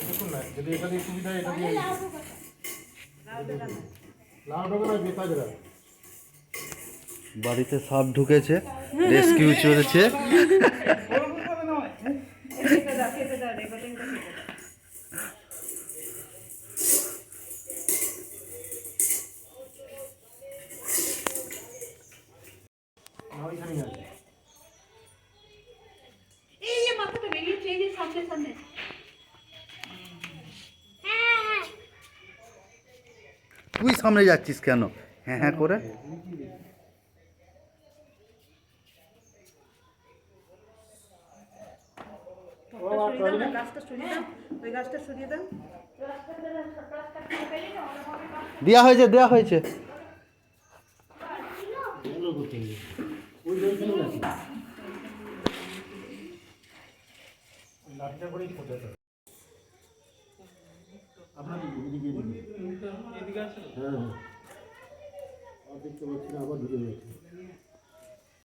দেখুন না, যদি এটা দিয়ে সুবিধা এটা দিয়ে লাউ ঢোকে না বেতা জরা। বাড়িতে সাপ ঢুকেছে, রেস্কিউ চলেছে। তুই সামনে যাচ্ছিস কেন হ্যাঁ হ্যাঁ করে? দেয়া হয়েছে দেয়া হয়েছে। লাঠিটা করেই ফোটে তো। আপনার এদিকে আছে? হ্যাঁ হ্যাঁ, আর দেখতে পাচ্ছি না, আবার ঢুকে যাচ্ছে।